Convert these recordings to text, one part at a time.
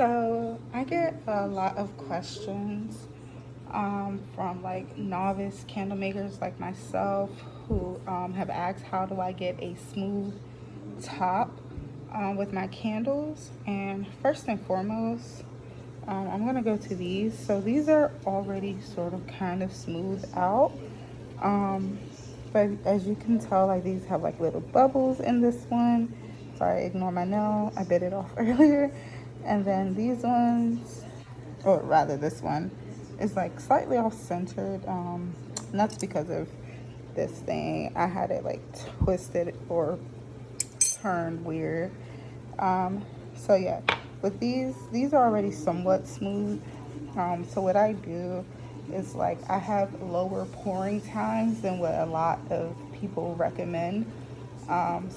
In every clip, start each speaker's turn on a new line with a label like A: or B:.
A: So I get a lot of questions from like novice candle makers like myself who have asked how do I get a smooth top with my candles. And first and foremost, I'm gonna go to these. So these are already sort of kind of smooth out. Um, but as you can tell, like these have like little bubbles in this one. Sorry, ignore my nail. I bit it off earlier. And then these ones, or rather this one, is like slightly off centered. And that's because of this thing. I had it like twisted or turned weird. So yeah, with these are already somewhat smooth. So what I do is like I have lower pouring times than what a lot of people recommend.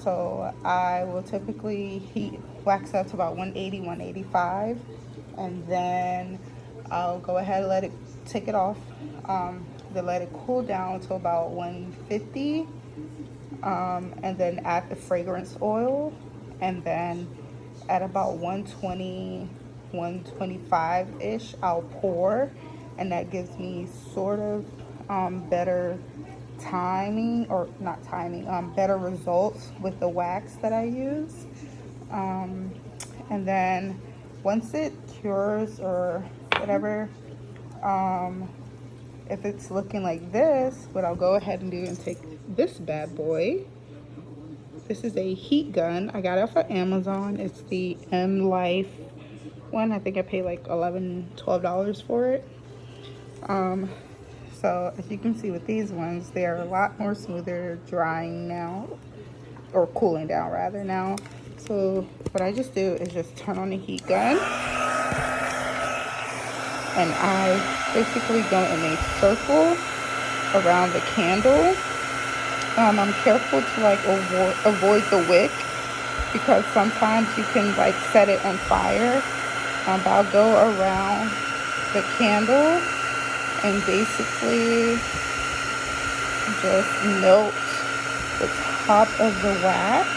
A: So I will typically heat wax up to about 180, 185, and then I'll go ahead and let it take it off. Then let it cool down to about 150, and then add the fragrance oil, and then at about 120, 125 ish I'll pour, and that gives me sort of better timing, or not timing, better results with the wax that I use. And then once it cures or whatever, if it's looking like this, what I'll go ahead and do and take this bad boy. This is a heat gun. I got it off of Amazon. It's the M Life one. I think I paid like $11, $12 for it. So as you can see with these ones, they are a lot more smoother drying now, or cooling down rather now. So what I just do is just turn on the heat gun, and I basically go in a circle around the candle. I'm careful to like avoid the wick, because sometimes you can like set it on fire. But I'll go around the candle and basically just melt the top of the wax.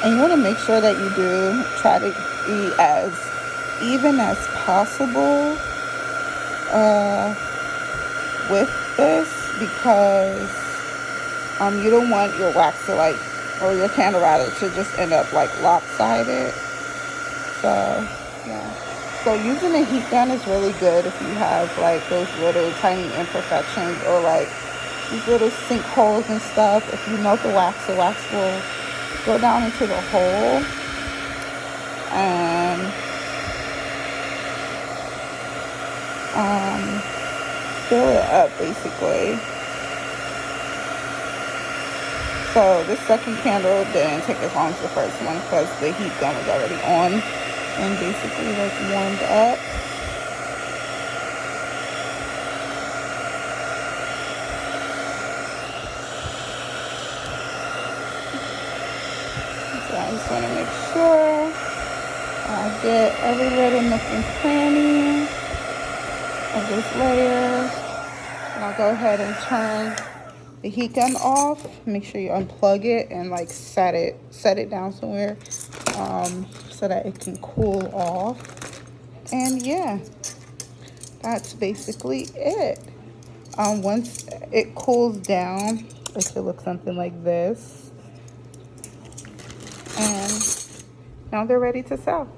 A: And you want to make sure that you do try to be as even as possible with this, because you don't want your wax to like, or your candle rather, to just end up like lopsided. So yeah, so using a heat gun is really good if you have like those little tiny imperfections, or like these little sinkholes and stuff. If you melt the wax will go down into the hole and fill it up basically. So this second candle didn't take as long as the first one because the heat gun was already on and basically like warmed up. So I just want to make sure I get every little nook and cranny of this layer. And I'll go ahead and turn the heat gun off. Make sure you unplug it and like set it down somewhere so that it can cool off. And yeah, that's basically it. Once it cools down, it should look something like this. And now they're ready to sell.